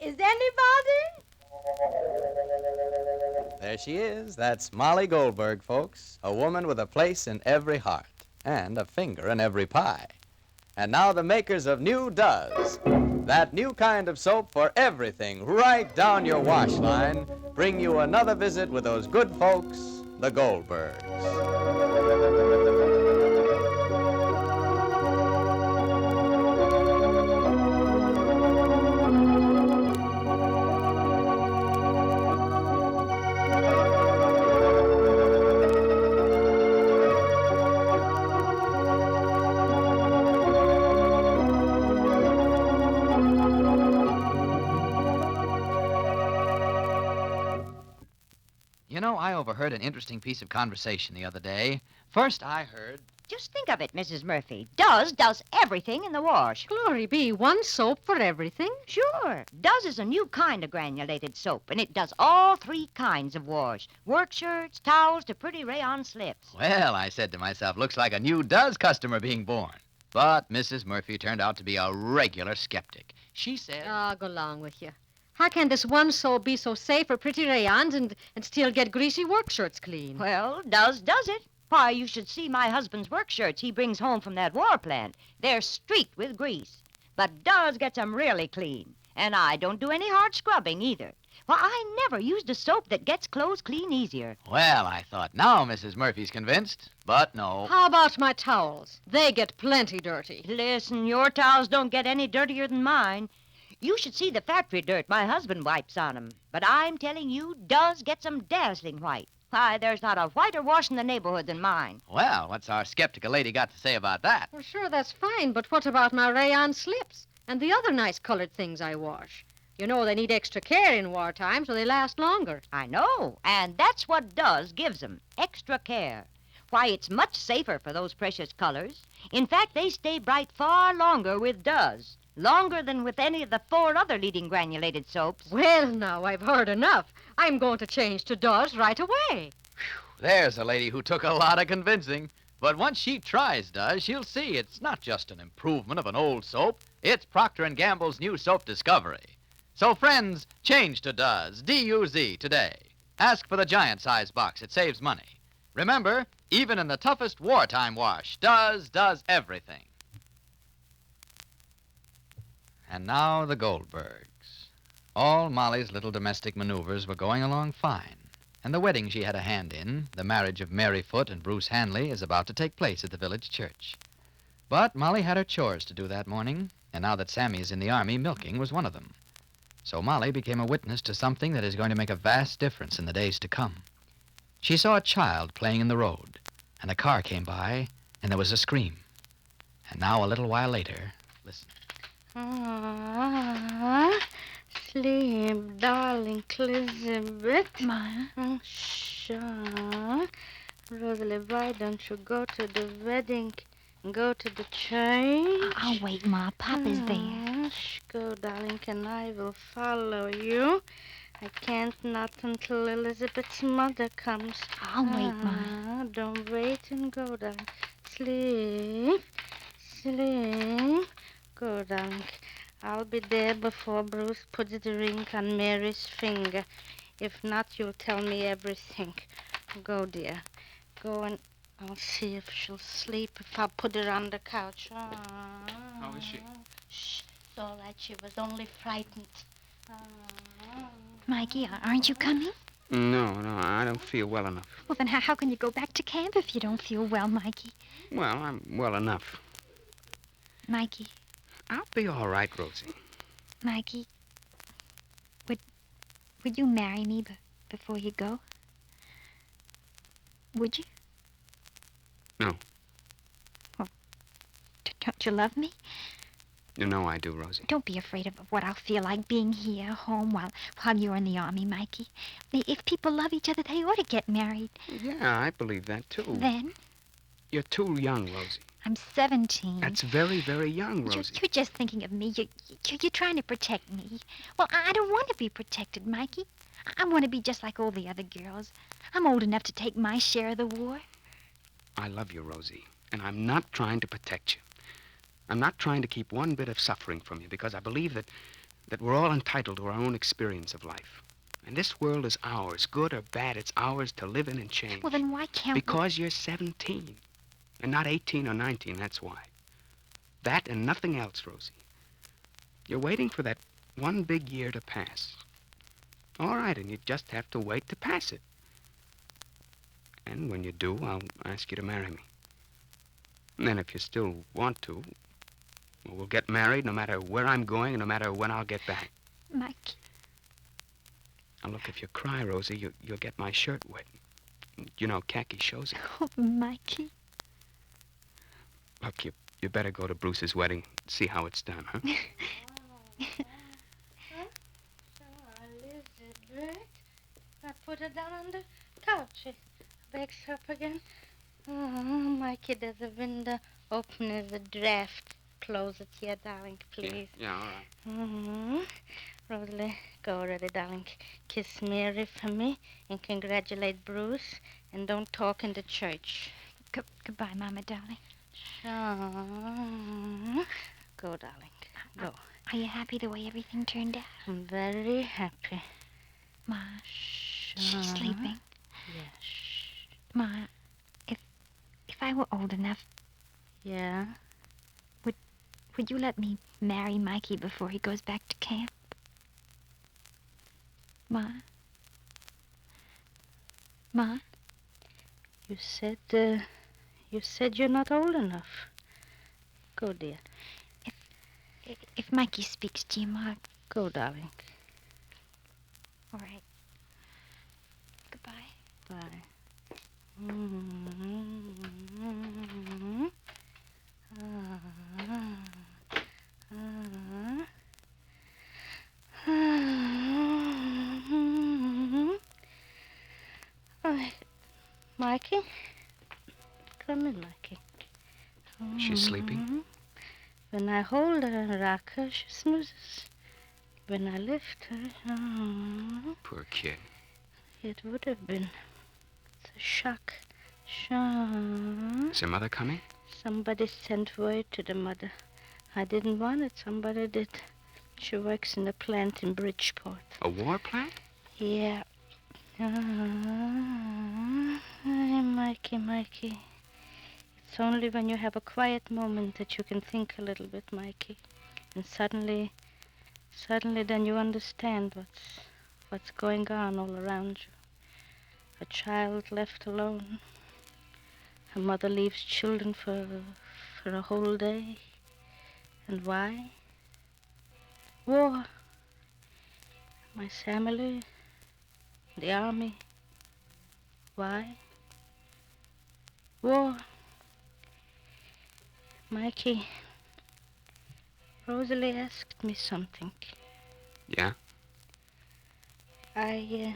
Is anybody? There she is. That's Molly Goldberg, folks. A woman with a place in every heart and a finger in every pie. And now the makers of New Does, that new kind of soap for everything right down your wash line, bring you another visit with those good folks, the Goldbergs. You know, I overheard an interesting piece of conversation the other day. First, I heard... Just think of it, Mrs. Murphy. Does everything in the wash. Glory be, one soap for everything? Sure. Does is a new kind of granulated soap, and it does all three kinds of wash. Work shirts, towels, to pretty rayon slips. Well, I said to myself, looks like a new Does customer being born. But Mrs. Murphy turned out to be a regular skeptic. She said... Oh, go along with you. How can this one soap be so safe for pretty rayons and still get greasy work shirts clean? Well, does it? Why, you should see my husband's work shirts he brings home from that war plant. They're streaked with grease. But Does gets 'em really clean. And I don't do any hard scrubbing either. Well, I never used a soap that gets clothes clean easier. Well, I thought, now Mrs. Murphy's convinced. But no. How about my towels? They get plenty dirty. Listen, your towels don't get any dirtier than mine. You should see the factory dirt my husband wipes on 'em. But I'm telling you, Does gets 'em dazzling white. Why, there's not a whiter wash in the neighborhood than mine. Well, what's our skeptical lady got to say about that? Well, sure, that's fine, but what about my rayon slips and the other nice colored things I wash? You know they need extra care in wartime so they last longer. I know, and that's what Does gives 'em, extra care. Why, it's much safer for those precious colors. In fact, they stay bright far longer with Does. Longer than with any of the 4 other leading granulated soaps. Well, now, I've heard enough. I'm going to change to Does right away. There's a lady who took a lot of convincing. But once she tries Does, she'll see it's not just an improvement of an old soap. It's Procter & Gamble's new soap discovery. So, friends, change to Does, D-U-Z, today. Ask for the giant-size box. It saves money. Remember, even in the toughest wartime wash, Does does everything. And now the Goldbergs. All Molly's little domestic maneuvers were going along fine. And the wedding she had a hand in, the marriage of Mary Foote and Bruce Hanley, is about to take place at the village church. But Molly had her chores to do that morning, and now that Sammy is in the army, milking was one of them. So Molly became a witness to something that is going to make a vast difference in the days to come. She saw a child playing in the road, and a car came by, and there was a scream. And now, a little while later, listen. Sleep, darling Elizabeth. Ma? Sure. Rosalie, why don't you go to the wedding? Go to the church? I'll wait, Ma. Papa's there. Go, darling, and I will follow you. I can't not until Elizabeth's mother comes. I'll wait, Ma. Don't wait and go, darling. Sleep. Go, darling. I'll be there before Bruce puts the ring on Mary's finger. If not, you'll tell me everything. Go, dear. Go, and I'll see if she'll sleep if I put her on the couch. How is she? Shh. It's all right. She was only frightened. Mikey, aren't you coming? No, I don't feel well enough. Well, then how can you go back to camp if you don't feel well, Mikey? Well, I'm well enough. Mikey, I'll be all right, Rosie. Mikey, would you marry me before you go? Would you? No. Well, don't you love me? You know I do, Rosie. Don't be afraid of what I'll feel like being here, home, while you're in the army, Mikey. If people love each other, they ought to get married. Yeah, I believe that, too. Then? You're too young, Rosie. I'm 17. That's very, very young, Rosie. You're just thinking of me. You're trying to protect me. Well, I don't want to be protected, Mikey. I want to be just like all the other girls. I'm old enough to take my share of the war. I love you, Rosie, and I'm not trying to protect you. I'm not trying to keep one bit of suffering from you because I believe that that we're all entitled to our own experience of life. And this world is ours, good or bad, it's ours to live in and change. Well, then why can't we... Because you're 17, and not 18 or 19, that's why. That and nothing else, Rosie. You're waiting for that one big year to pass. All right, and you just have to wait to pass it. And when you do, I'll ask you to marry me. And then if you still want to, well, we'll get married no matter where I'm going and no matter when I'll get back. Mikey. Now, look, if you cry, Rosie, you'll get my shirt wet. You know, khaki shows it. Oh, Mikey. Look, you better go to Bruce's wedding, see how it's done, huh? Elizabeth, I put her down on the couch. She wakes up again. Oh, Mikey, there's a window. Open as a draft. Close it here, darling, please. Yeah, all right. Mm-hmm. Rosalie, go already, darling. Kiss Mary for me and congratulate Bruce. And don't talk in the church. Goodbye, Mama, darling. Sure. Go, darling. Go. Are you happy the way everything turned out? I'm very happy. Ma, she's sleeping. Yes. Ma, if I were old enough, Yeah? would you let me marry Mikey before he goes back to camp? Ma? Ma? You said you're not old enough. Go, dear. If Mikey speaks to you, Ma... Go, darling. All right. Goodbye. Bye. Mm-hmm. Mikey? Come in, Mikey. She's sleeping? When I hold her and rock her, she snoozes. When I lift her, Poor kid. it would have been. It's a shock. Shock. Is her mother coming? Somebody sent word to the mother. I didn't want it. Somebody did. She works in a plant in Bridgeport. A war plant? Yeah. Hey, Mikey. It's only when you have a quiet moment that you can think a little bit, Mikey. And suddenly then you understand what's going on all around you. A child left alone. A mother leaves children for a whole day. And why? War. My family. The army. Why? War. Mikey, Rosalie asked me something. Yeah? I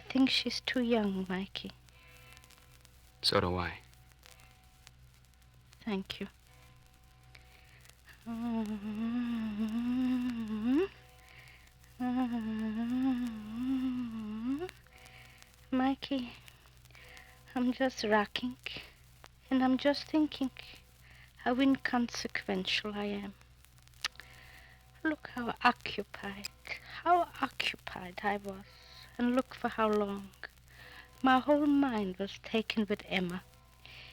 think she's too young, Mikey. So do I. Thank you. Mikey, I'm just rocking, and I'm just thinking how inconsequential I am. Look how occupied I was, and look for how long. My whole mind was taken with Emma.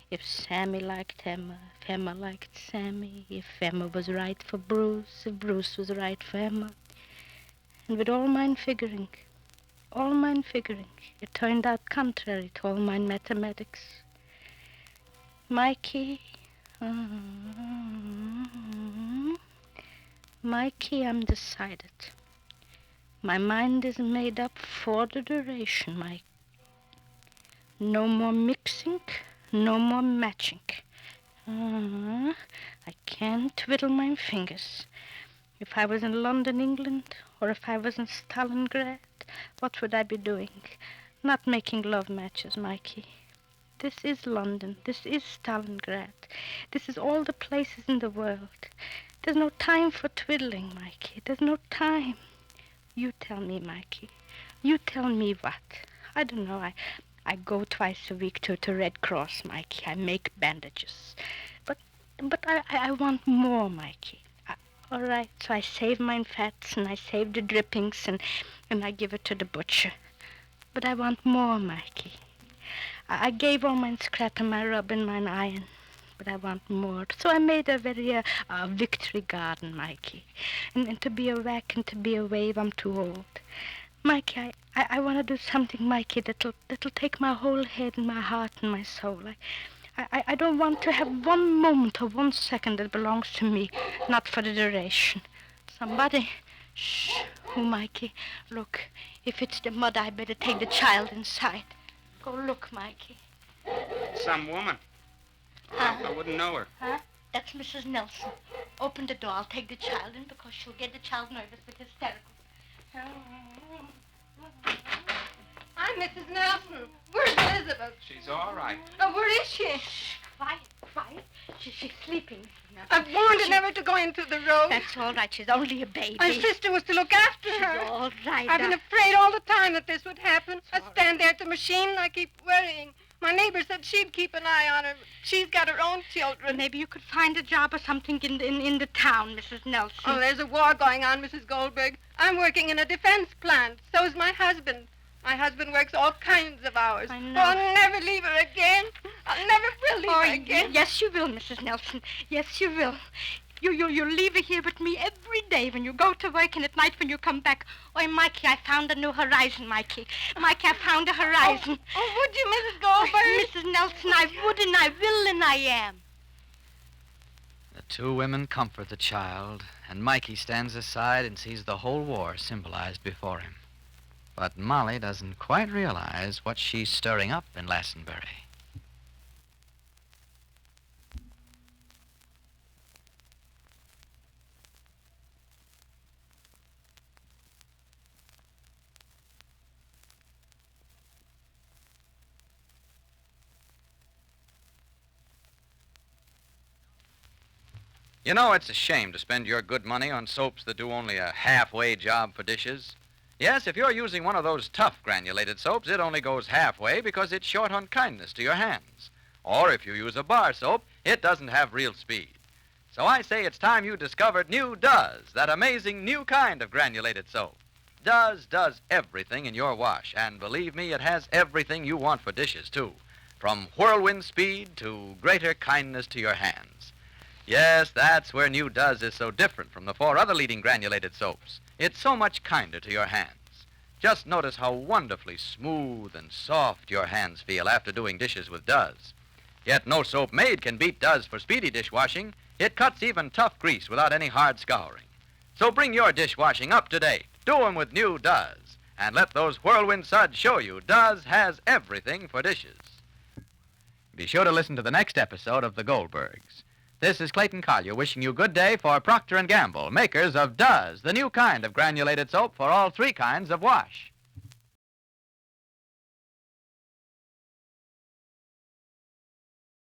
If Sammy liked Emma, if Emma liked Sammy, if Emma was right for Bruce, if Bruce was right for Emma. And with all mine figuring, it turned out contrary to all mine mathematics. Mikey, Mikey, I'm decided. My mind is made up for the duration, Mike. No more mixing, no more matching. I can't twiddle my fingers. If I was in London, England, or if I was in Stalingrad, what would I be doing? Not making love matches, Mikey. This is London. This is Stalingrad. This is all the places in the world. There's no time for twiddling, Mikey. There's no time. You tell me, Mikey. You tell me what? I don't know. I go twice a week to Red Cross, Mikey. I make bandages. But I want more, Mikey. All right, so I save mine fats and I save the drippings and I give it to the butcher. But I want more, Mikey. I gave all mine scrap and my rub and mine iron, but I want more. So I made a very victory garden, Mikey. And to be a whack and to be a wave, I'm too old. Mikey, I want to do something, Mikey, that'll take my whole head and my heart and my soul. I don't want to have one moment or 1 second that belongs to me, not for the duration. Somebody, shh, who, Mikey? Look, if it's the mother, I better take the child inside. Go look, Mikey. Some woman. I wouldn't know her. Huh? That's Mrs. Nelson. Open the door. I'll take the child in because she'll get the child nervous with hysterical. Hi, Mrs. Nelson. Where's Elizabeth? She's all right. Oh, where is she? Shh, quiet. She's sleeping. I've warned her never to go into the road. That's all right. She's only a baby. My sister was to look after She's her. all right. I've been afraid all the time that this would happen. I stand there at the machine and I keep worrying. My neighbor said she'd keep an eye on her. She's got her own children. Maybe you could find a job or something in the town, Mrs. Nelson. Oh, there's a war going on, Mrs. Goldberg. I'm working in a defense plant. So's my husband. My husband works all kinds of hours. I know. Oh, I'll never leave her again. I'll never will leave her again. Yes, you will, Mrs. Nelson. Yes, you will. You'll leave her here with me every day when you go to work and at night when you come back. Oh, Mikey, I found a new horizon, Mikey. Mikey, I found a horizon. Oh, would you, Mrs. Goldberg? Mrs. Nelson, I would and I will and I am. The two women comfort the child, and Mikey stands aside and sees the whole war symbolized before him. But Molly doesn't quite realize what she's stirring up in Lastenbury. You know, it's a shame to spend your good money on soaps that do only a halfway job for dishes. Yes, if you're using one of those tough granulated soaps, it only goes halfway because it's short on kindness to your hands. Or if you use a bar soap, it doesn't have real speed. So I say it's time you discovered new Does, that amazing new kind of granulated soap. Does everything in your wash, and believe me, it has everything you want for dishes, too. From whirlwind speed to greater kindness to your hands. Yes, that's where new Does is so different from the 4 other leading granulated soaps. It's so much kinder to your hands. Just notice how wonderfully smooth and soft your hands feel after doing dishes with Does. Yet no soap made can beat Does for speedy dishwashing. It cuts even tough grease without any hard scouring. So bring your dishwashing up to date. Do 'em with new Does. And let those whirlwind suds show you Does has everything for dishes. Be sure to listen to the next episode of The Goldbergs. This is Clayton Collier wishing you good day for Procter & Gamble, makers of Does, the new kind of granulated soap for all 3 kinds of wash.